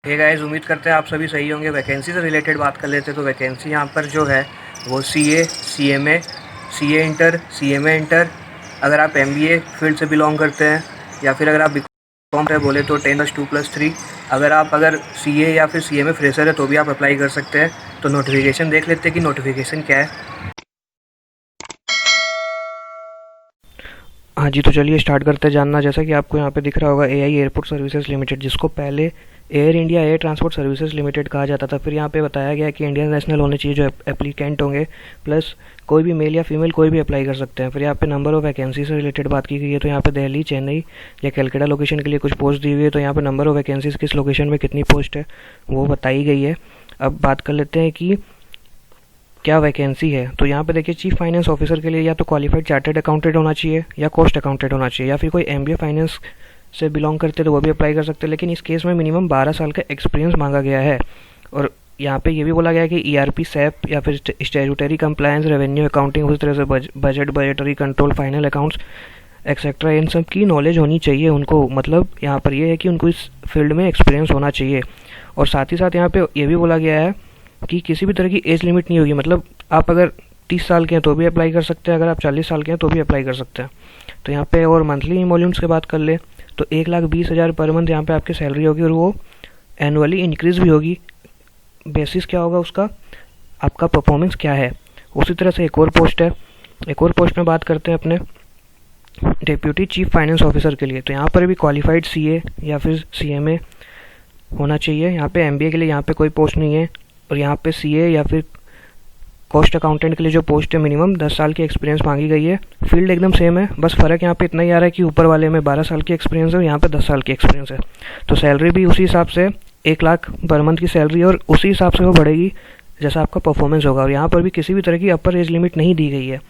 Hey guys, उम्मीद करते हैं आप सभी सही होंगे। वैकेंसी से रिलेटेड बात कर लेते हैं तो वैकेंसी यहाँ पर जो है वो CA, CMA, CA inter, CMA inter, अगर आप एमबीए फील्ड से बिलोंग करते हैं या फिर अगर आप बीकॉम से बोले तो 10+2+3, अगर सीए या फिर सीएमए फ्रेशर है तो भी आप अप्लाई कर सकते हैं। तो नोटिफिकेशन देख लेते हैं कि नोटिफिकेशन क्या है। हाँ जी, तो चलिए स्टार्ट करते हैं जानना। जैसा कि आपको यहाँ पे दिख रहा होगा एआई एयरपोर्ट सर्विसेज लिमिटेड, जिसको पहले air India air transport services limited कहा जाता था। फिर यहाँ पे बताया गया कि इंडियन नेशनल होने चाहिए जो एप्लीकेंट होंगे, प्लस कोई भी मेल या फीमेल कोई भी अप्लाई कर सकते हैं। फिर यहाँ पे नंबर ऑफ वैकेंसी से रिलेटेड बात की गई है, तो यहाँ पे दिल्ली, चेन्नई या कलकत्ता लोकेशन के लिए कुछ पोस्ट दी हुई है। तो यहाँ पे नंबर ऑफ वैकेंसीज किस लोकेशन में कितनी पोस्ट है वो बताई गई है। अब बात कर लेते हैं कि क्या वैकेंसी है। तो यहाँ पे देखिए, चीफ फाइनेंस ऑफिसर के लिए या तो क्वालिफाइड चार्टर्ड अकाउंटेंट होना चाहिए या कॉस्ट अकाउंटेंट होना चाहिए, या फिर कोई एमबीए फाइनेंस से बिलोंग करते तो वो भी अप्लाई कर सकते हैं। लेकिन इस केस में मिनिमम 12 साल का एक्सपीरियंस मांगा गया है। और यहाँ पे ये भी बोला गया है कि ईआरपी, सैप या फिर स्टैट्यूटरी कंप्लायंस, रेवेन्यू अकाउंटिंग, उस तरह से budgetary control, final accounts etcetera, इन सब की नॉलेज होनी चाहिए उनको। मतलब यहाँ पर ये है कि उनको इस फील्ड में एक्सपीरियंस होना चाहिए। और साथ ही साथ यहाँ पे ये भी बोला गया है कि किसी भी तरह की एज लिमिट नहीं होगी। मतलब आप अगर 30 साल के हैं तो भी अप्लाई कर सकते हैं, अगर आप 40 साल के हैं तो भी अप्लाई कर सकते हैं। तो यहाँ पे और मंथली इमोल्यूम्स की बात कर ले तो 1,20,000 पर मंथ यहाँ पे आपकी सैलरी होगी, और वो एनुअली इंक्रीज भी होगी। बेसिस क्या होगा उसका, आपका परफॉर्मेंस क्या है। उसी तरह से एक और पोस्ट है, एक और पोस्ट में बात करते हैं अपने डेप्यूटी चीफ फाइनेंस ऑफिसर के लिए। तो यहाँ पर भी क्वालिफाइड सीए या फिर सीएमए होना चाहिए। यहाँ पे एमबीए के लिए यहाँ पे कोई पोस्ट नहीं है। और यहाँ पे सीए या फिर कॉस्ट अकाउंटेंट के लिए जो पोस्ट है मिनिमम 10 साल की एक्सपीरियंस मांगी गई है। फील्ड एकदम सेम है, बस फ़र्क यहाँ पे इतना ही आ रहा है कि ऊपर वाले में 12 साल की एक्सपीरियंस है और यहाँ पे 10 साल की एक्सपीरियंस है। तो सैलरी भी उसी हिसाब से 1 लाख पर मंथ की सैलरी, और उसी हिसाब से वो बढ़ेगी जैसा आपका परफॉर्मेंस होगा। और यहाँ पर भी किसी भी तरह की अपर एज लिमिट नहीं दी गई है।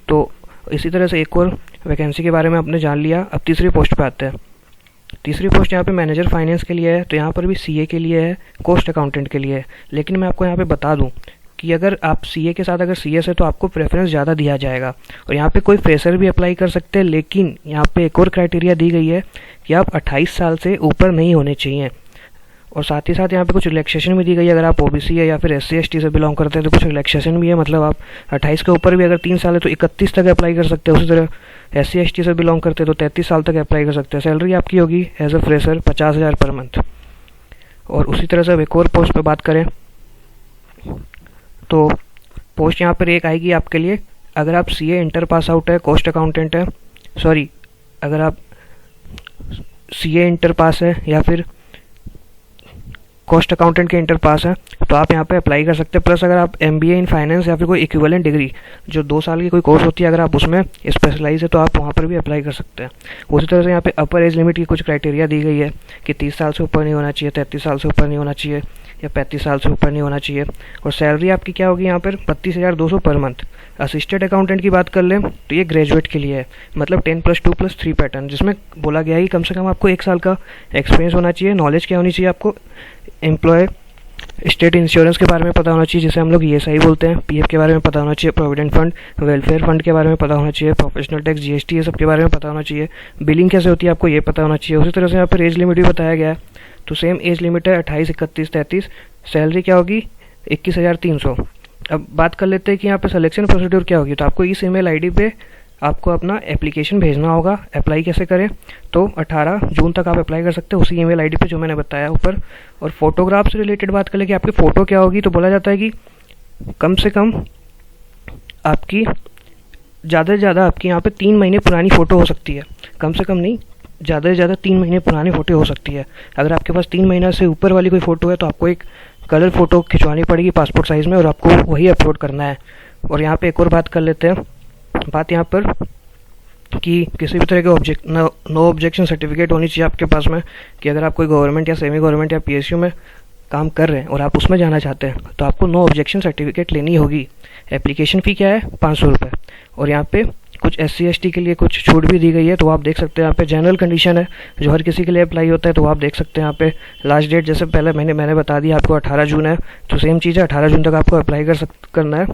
तो इसी तरह से एक और वैकेंसी के बारे में आपने जान लिया। अब तीसरी पोस्ट पर आते हैं। तीसरी पोस्ट यहाँ पे मैनेजर फाइनेंस के लिए है। तो यहाँ पर भी सीए के लिए है, कॉस्ट अकाउंटेंट के लिए है। लेकिन मैं आपको यहाँ पे बता दूँ कि अगर आप सीए के साथ अगर सीएस है तो आपको प्रेफरेंस ज़्यादा दिया जाएगा। और यहाँ पे कोई फ्रेशर भी अप्लाई कर सकते हैं, लेकिन यहाँ पे एक और क्राइटेरिया दी गई है कि आप 28 साल से ऊपर नहीं होने चाहिए। और साथ ही साथ यहाँ पे कुछ रिलैक्सेशन भी दी गई है। अगर आप ओबीसी है या फिर SC/ST से बिलोंग करते हैं तो कुछ रिलैक्सेशन भी है। मतलब आप 28 के ऊपर भी अगर 3 साल है तो 31 तक अप्लाई कर सकते हैं। उसी तरह SC/ST से बिलोंग करते हैं तो 33 साल तक अप्लाई कर सकते हैं। सैलरी आपकी होगी as a fresher 50,000 per month. और उसी तरह से अब एक और पोस्ट पर बात करें तो पोस्ट यहाँ पर एक आएगी आपके लिए, अगर आप सीए इंटर पास आउट है, कॉस्ट अकाउंटेंट है, सॉरी अगर आप सीए इंटर पास है या फिर कॉस्ट अकाउंटेंट के इंटर पास है तो आप यहाँ पे अप्लाई कर सकते हैं। प्लस अगर आप एमबीए इन फाइनेंस या फिर कोई इक्विवेलेंट डिग्री जो 2 साल की कोई कोर्स होती है, अगर आप उसमें स्पेशलाइज है तो आप वहाँ पर भी अप्लाई कर सकते हैं। उसी तरह से यहाँ पे अपर एज लिमिट की कुछ क्राइटेरिया दी गई है कि 30 साल से ऊपर नहीं होना चाहिए, 33 साल से ऊपर नहीं होना चाहिए या 35 साल से ऊपर नहीं होना चाहिए। और सैलरी आपकी क्या होगी यहाँ पर 32,200 पर मंथ। असिस्टेंट अकाउंटेंट की बात कर लें तो ये ग्रेजुएट के लिए है, मतलब 10+2+3 पैटर्न, जिसमें बोला गया है कि कम से कम आपको 1 साल का एक्सपीरियंस होना चाहिए। नॉलेज क्या होनी चाहिए आपको, एम्प्लॉय स्टेट इंश्योरेंस के बारे में पता होना चाहिए, जिसे हम लोग ESI बोलते हैं, पीएफ के बारे में पता होना चाहिए, प्रोविडेंट फंड, वेलफेयर फंड के बारे में पता होना चाहिए, प्रोफेशनल टैक्स, GST, ये सब के बारे में पता होना चाहिए, बिलिंग कैसे होती है आपको ये पता होना चाहिए। उसी तरह से यहाँ पर एज लिमिट भी बताया गया है। तो सेम एज लिमिट है 28, 31, 33। सैलरी क्या होगी 21,300। अब बात कर लेते हैं कि यहाँ पे सिलेक्शन प्रोसीड्यूर क्या होगी। तो आपको इस ईमेल आईडी पे आपको अपना एप्लीकेशन भेजना होगा। अप्लाई कैसे करें, तो 18 जून तक आप अप्लाई कर सकते हैं उसी ईमेल आईडी पे जो मैंने बताया ऊपर। और फोटोग्राफ से रिलेटेड बात कर ले कि आपकी फ़ोटो क्या होगी, तो बोला जाता है कि कम से कम आपकी ज़्यादा से ज़्यादा आपकी यहाँ पे 3 महीने पुरानी फ़ोटो हो सकती है। कम से कम नहीं, ज़्यादा से ज़्यादा 3 महीने पुरानी फ़ोटो हो सकती है। अगर आपके पास 3 महीना से ऊपर वाली कोई फ़ोटो है तो आपको एक कलर फ़ोटो खिंचवानी पड़ेगी पासपोर्ट साइज़ में, और आपको वही अपलोड करना है। और यहाँ पे एक और बात कर लेते हैं, बात यहाँ पर कि किसी भी तरह के नो ऑब्जेक्शन सर्टिफिकेट होनी चाहिए आपके पास में, कि अगर आप कोई गवर्नमेंट या सेमी गवर्नमेंट या PSU में काम कर रहे हैं और आप उसमें जाना चाहते हैं तो आपको नो ऑब्जेक्शन सर्टिफिकेट लेनी होगी। एप्लीकेशन फ़ी क्या है 500 रुपये। और यहाँ पे कुछ SC/ST के लिए कुछ छूट भी दी गई है, तो आप देख सकते हैं यहाँ पे जनरल कंडीशन है जो हर किसी के लिए अप्लाई होता है। तो आप देख सकते हैं यहाँ पे लास्ट डेट जैसे पहले मैंने बता दिया आपको 18 जून है, तो सेम चीज़ है 18 जून तक आपको अप्लाई करना है।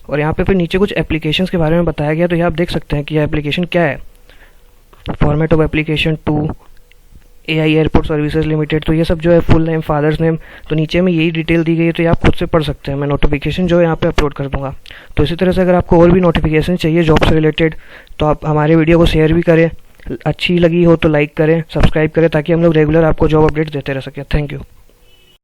और यहाँ पे फिर नीचे कुछ एप्लीकेशंस के बारे में बताया गया, तो ये आप देख सकते हैं कि यह एप्लीकेशन क्या है। Format of application 2, AI airport services limited. तो ये सब जो है फुल नेम, फादर्स नेम, तो नीचे में यही डिटेल दी गई है, तो ये आप खुद से पढ़ सकते हैं। मैं नोटिफिकेशन जो है यहाँ पे अपलोड कर दूंगा। तो इसी तरह से अगर आपको और भी नोटिफिकेशन चाहिए जॉब से रिलेटेड, तो आप हमारे वीडियो को शेयर भी करें, अच्छी लगी हो तो लाइक करें, सब्सक्राइब करें, ताकि हम लोग रेगुलर आपको जॉब अपडेट देते रह सकें। Thank you.